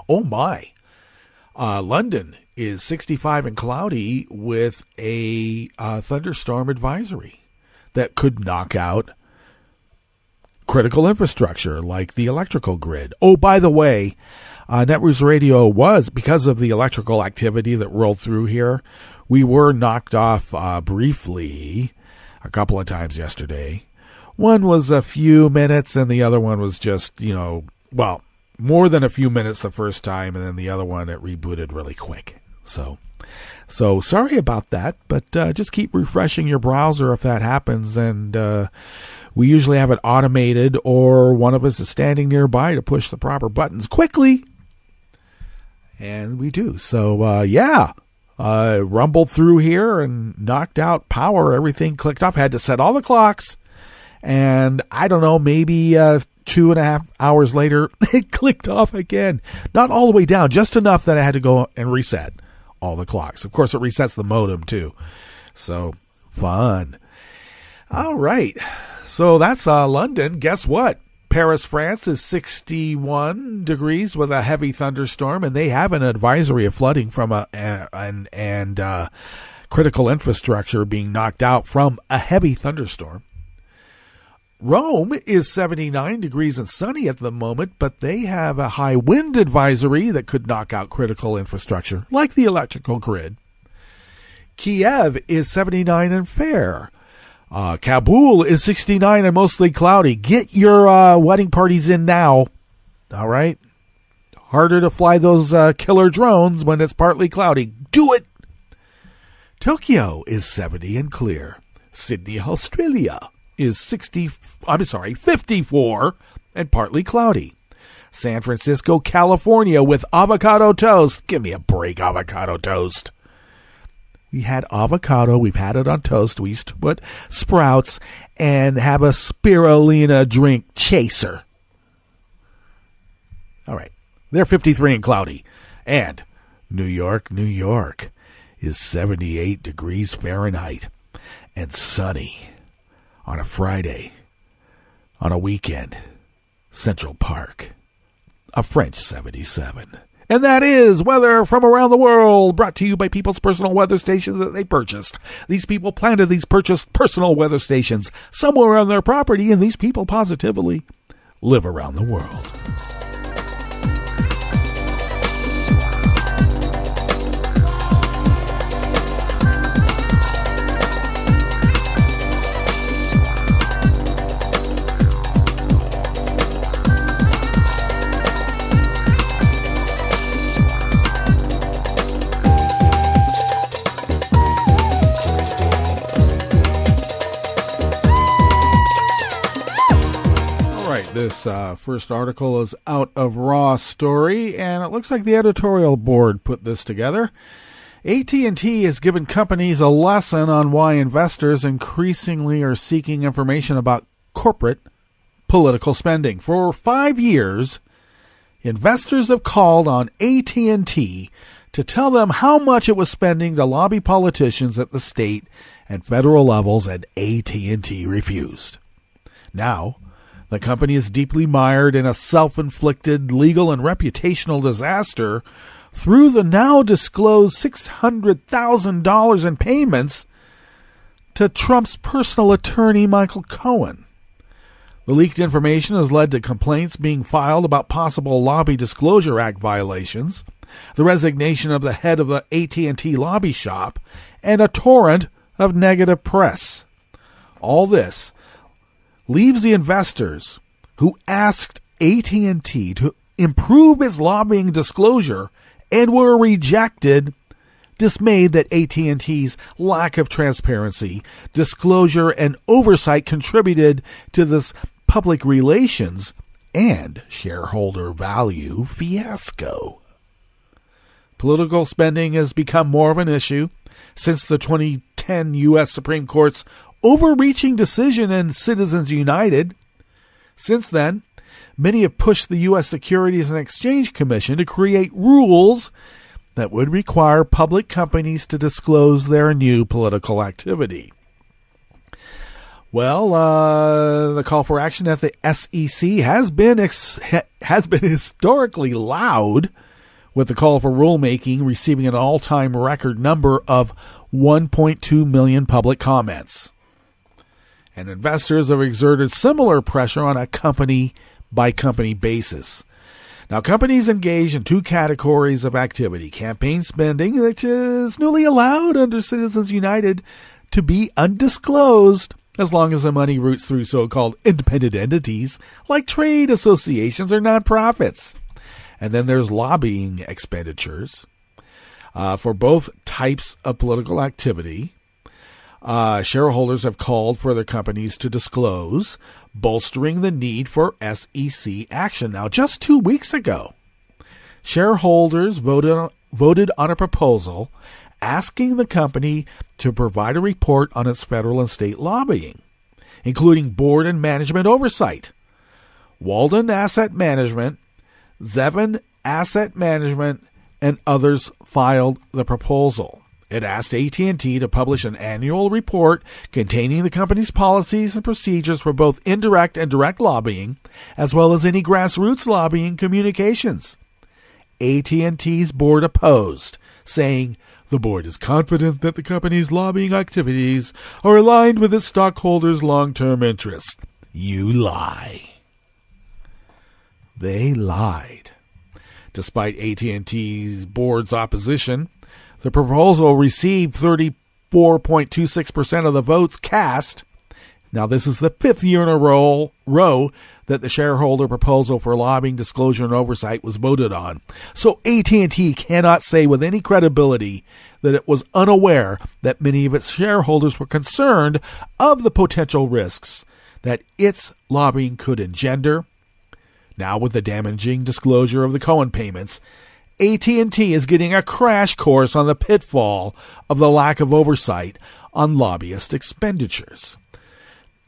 Speaker 4: Oh my. London is 65 and cloudy with a thunderstorm advisory that could knock out critical infrastructure like the electrical grid. Oh, by the way, Netroots Radio was, because of the electrical activity that rolled through here, we were knocked off briefly a couple of times yesterday. One was a few minutes and the other one was just, more than a few minutes the first time, and then the other one, it rebooted really quick. So sorry about that, but just keep refreshing your browser if that happens, and we usually have it automated, or one of us is standing nearby to push the proper buttons quickly, and we do. So, rumbled through here and knocked out power. Everything clicked off. Had to set all the clocks, and I don't know, maybe 2.5 hours later, it clicked off again. Not all the way down, just enough that I had to go and reset all the clocks. Of course, it resets the modem, too. So, fun. All right. So, that's London. Guess what? Paris, France is 61 degrees with a heavy thunderstorm, and they have an advisory of flooding from critical infrastructure being knocked out from a heavy thunderstorm. Rome is 79 degrees and sunny at the moment, but they have a high wind advisory that could knock out critical infrastructure, like the electrical grid. Kiev is 79 and fair. Kabul is 69 and mostly cloudy. Get your wedding parties in now. All right? Harder to fly those killer drones when it's partly cloudy. Do it! Tokyo is 70 and clear. Sydney, Australia is 54 and partly cloudy. San Francisco, California with avocado toast. Give me a break, avocado toast. We had avocado. We've had it on toast. We used to put sprouts and have a spirulina drink chaser. All right. They're 53 and cloudy. And New York is 78 degrees Fahrenheit and sunny. on a Friday, on a weekend, Central Park, a French 77. And that is weather from around the world, brought to you by people's personal weather stations that they purchased. These people planted these purchased personal weather stations somewhere on their property, and these people positively live around the world. This first article is out of Raw Story, and it looks like the editorial board put this together. AT&T has given companies a lesson on why investors increasingly are seeking information about corporate political spending. For 5 years, investors have called on AT&T to tell them how much it was spending to lobby politicians at the state and federal levels, and AT&T refused. Now, the company is deeply mired in a self-inflicted legal and reputational disaster through the now disclosed $600,000 in payments to Trump's personal attorney, Michael Cohen. The leaked information has led to complaints being filed about possible Lobby Disclosure Act violations, the resignation of the head of the AT&T lobby shop, and a torrent of negative press. All this leaves the investors who asked AT&T to improve its lobbying disclosure and were rejected, dismayed that AT&T's lack of transparency, disclosure, and oversight contributed to this public relations and shareholder value fiasco. Political spending has become more of an issue since the 2010 U.S. Supreme Court's overreaching decision in Citizens United. Since then, many have pushed the U.S. Securities and Exchange Commission to create rules that would require public companies to disclose their new political activity. Well, the call for action at the SEC has been historically loud, with the call for rulemaking receiving an all-time record number of 1.2 million public comments. And investors have exerted similar pressure on a company-by-company basis. Now, companies engage in two categories of activity: campaign spending, which is newly allowed under Citizens United to be undisclosed as long as the money routes through so-called independent entities like trade associations or nonprofits. And then there's lobbying expenditures. For both types of political activity, shareholders have called for their companies to disclose, bolstering the need for SEC action. Now, just 2 weeks ago, shareholders voted on a proposal asking the company to provide a report on its federal and state lobbying, including board and management oversight. Walden Asset Management, Zevin Asset Management, and others filed the proposal. It asked AT&T to publish an annual report containing the company's policies and procedures for both indirect and direct lobbying, as well as any grassroots lobbying communications. AT&T's board opposed, saying the board is confident that the company's lobbying activities are aligned with its stockholders' long-term interests. You lie. They lied. Despite AT&T's board's opposition, the proposal received 34.26% of the votes cast. Now, this is the fifth year in a row that the shareholder proposal for lobbying disclosure and oversight was voted on. So AT&T cannot say with any credibility that it was unaware that many of its shareholders were concerned of the potential risks that its lobbying could engender. Now, with the damaging disclosure of the Cohen payments, AT&T is getting a crash course on the pitfall of the lack of oversight on lobbyist expenditures.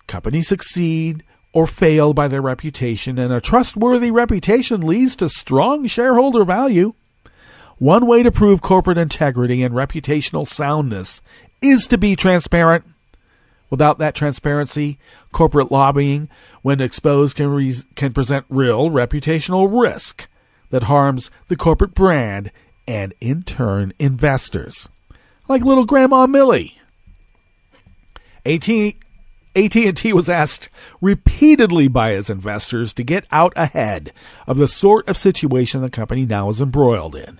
Speaker 4: Companies succeed or fail by their reputation, and a trustworthy reputation leads to strong shareholder value. One way to prove corporate integrity and reputational soundness is to be transparent. Without that transparency, corporate lobbying, when exposed, can present real reputational risk that harms the corporate brand and, in turn, investors. Like little Grandma Millie. AT&T was asked repeatedly by its investors to get out ahead of the sort of situation the company now is embroiled in.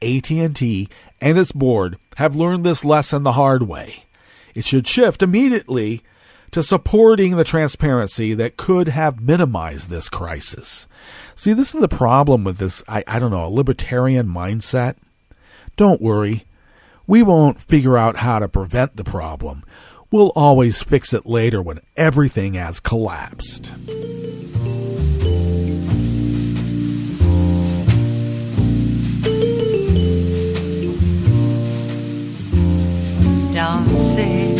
Speaker 4: AT&T and its board have learned this lesson the hard way. It should shift immediately to supporting the transparency that could have minimized this crisis. See, this is the problem with this, a libertarian mindset. Don't worry. We won't figure out how to prevent the problem. We'll always fix it later when everything has collapsed.
Speaker 16: Danser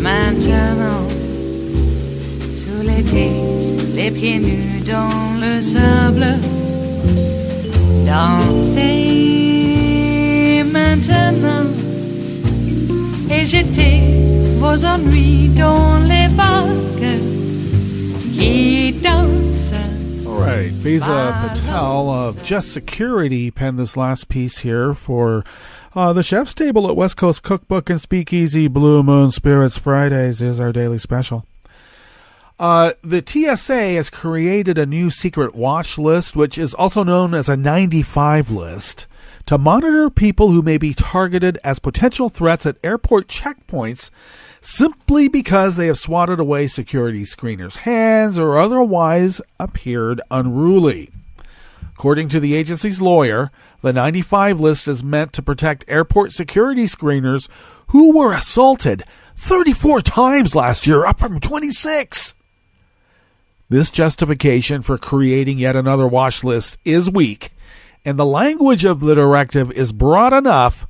Speaker 16: maintenant sous l'été, les pieds nus dans le sable. Danser maintenant et jeter vos ennuis dans les vagues qui dansent.
Speaker 4: All right, Faiza Patel of Just Security penned this last piece here for the Chef's Table at West Coast Cookbook and Speakeasy. Blue Moon Spirits Fridays is our daily special. The TSA has created a new secret watch list, which is also known as a 95 list, to monitor people who may be targeted as potential threats at airport checkpoints simply because they have swatted away security screeners' hands or otherwise appeared unruly. According to the agency's lawyer, the 95 list is meant to protect airport security screeners who were assaulted 34 times last year, up from 26. This justification for creating yet another watch list is weak, and the language of the directive is broad enough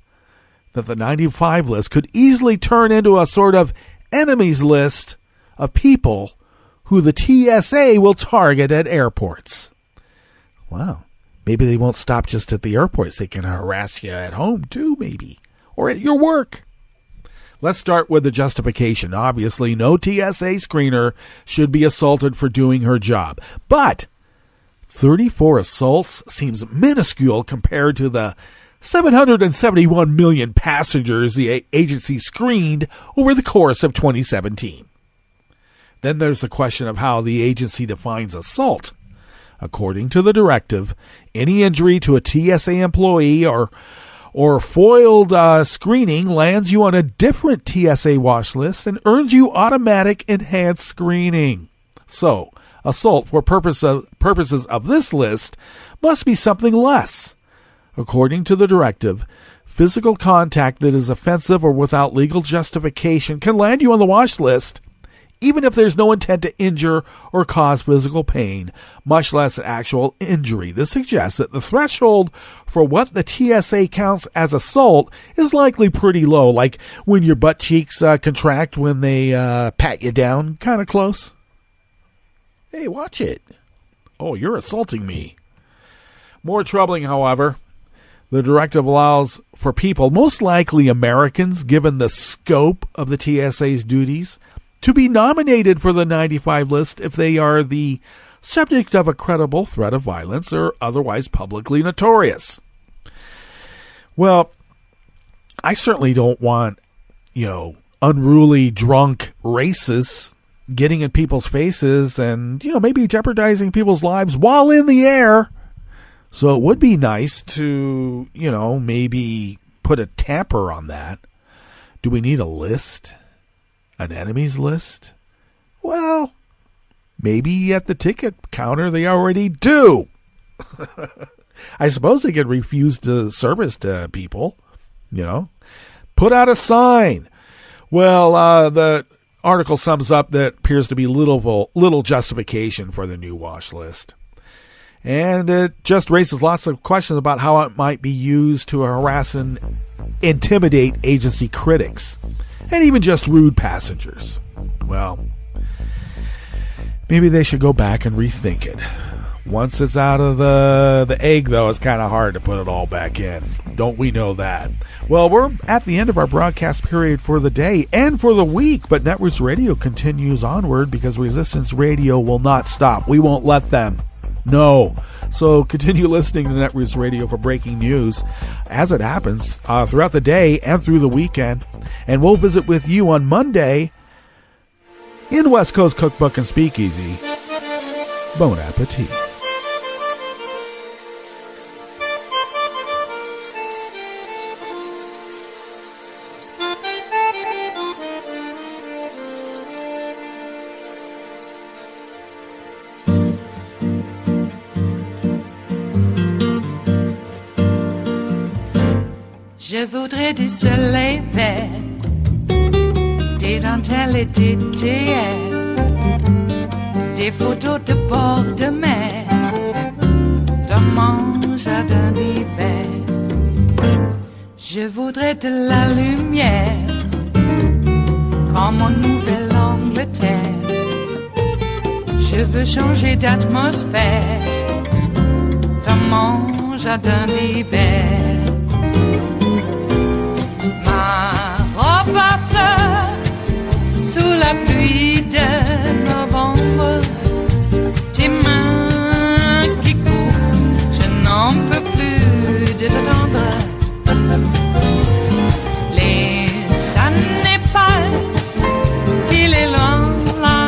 Speaker 4: that the 95 list could easily turn into a sort of enemies list of people who the TSA will target at airports. Wow. Maybe they won't stop just at the airports. They can harass you at home too, maybe, or at your work. Let's start with the justification. Obviously, no TSA screener should be assaulted for doing her job. But 34 assaults seems minuscule compared to the 771 million passengers the agency screened over the course of 2017. Then there's the question of how the agency defines assault. According to the directive, any injury to a TSA employee or foiled screening lands you on a different TSA watch list and earns you automatic enhanced screening. So, assault for purposes of this list must be something less. According to the directive, physical contact that is offensive or without legal justification can land you on the watch list, even if there's no intent to injure or cause physical pain, much less an actual injury. This suggests that the threshold for what the TSA counts as assault is likely pretty low, like when your butt cheeks contract when they pat you down kind of close. Hey, watch it. Oh, you're assaulting me. More troubling, however, the directive allows for people, most likely Americans, given the scope of the TSA's duties, to be nominated for the 95 list if they are the subject of a credible threat of violence or otherwise publicly notorious. Well, I certainly don't want, unruly, drunk racists getting in people's faces and, maybe jeopardizing people's lives while in the air. So it would be nice to, maybe put a tamper on that. Do we need a list? An enemies list? Well, maybe at the ticket counter they already do. I suppose they could refuse to service to people, Put out a sign. Well, the article sums up that appears to be little justification for the new watch list. And it just raises lots of questions about how it might be used to harass and intimidate agency critics. And even just rude passengers. Well, maybe they should go back and rethink it. Once it's out of the egg, though, it's kind of hard to put it all back in. Don't we know that? Well, we're at the end of our broadcast period for the day and for the week, but Netroots Radio continues onward because Resistance Radio will not stop. We won't let them. No. So continue listening to Netroots Radio for breaking news as it happens throughout the day and through the weekend. And we'll visit with you on Monday in West Coast Cookbook and Speakeasy. Bon appetit.
Speaker 16: Je voudrais du soleil vert, des dentelles et des théières, des photos de bord de mer, dans mon jardin d'hiver. Je voudrais de la lumière, comme en Nouvelle-Angleterre. Je veux changer d'atmosphère, dans mon jardin d'hiver. Robe à fleurs sous la pluie de novembre, tes mains qui courent, je n'en peux plus de t'attendre. Les années passent, il est loin, là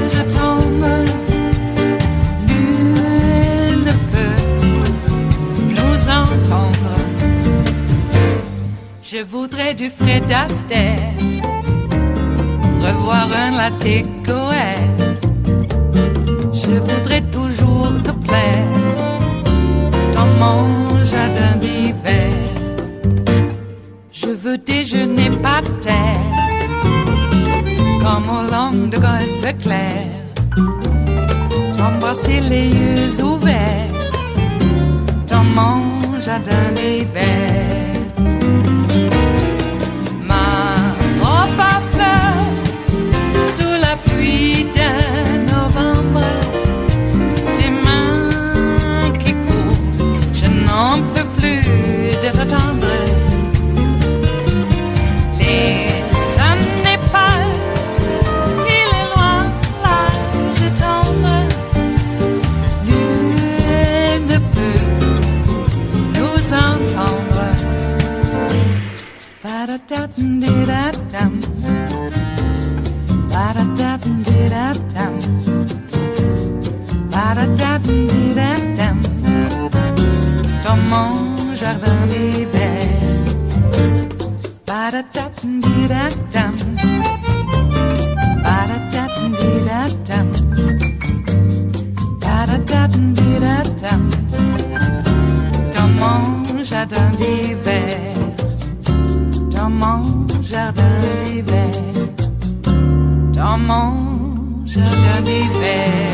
Speaker 16: je tombe. Nul ne peut nous entendre. Je voudrais du Fred Astaire, revoir un latte Cohen. Je voudrais toujours te plaire dans mon jardin d'hiver. Je veux déjeuner par terre, comme au long de golfe clair, t'embrasser les yeux ouverts dans mon jardin d'hiver. Pluie de novembre, tes mains qui courent, je n'en peux plus de t'attendre. Les années passent, il est loin, là je tombe. Nul ne peut nous entendre. Ba-da-da-dum-di-da-dum. Ba-da-da-dum-di-da-dum. Ba-da-da-dum-di-da-dum. Dans mon jardin d'hiver. Ba-da-da-dum-di-da-dum. Ba-da-da-dum-di-da-dum. Ba-da-da-dum-di-da-dum. Dans mon jardin d'hiver. Dans mon jardin d'hiver. Dans mon jardin d'hiver.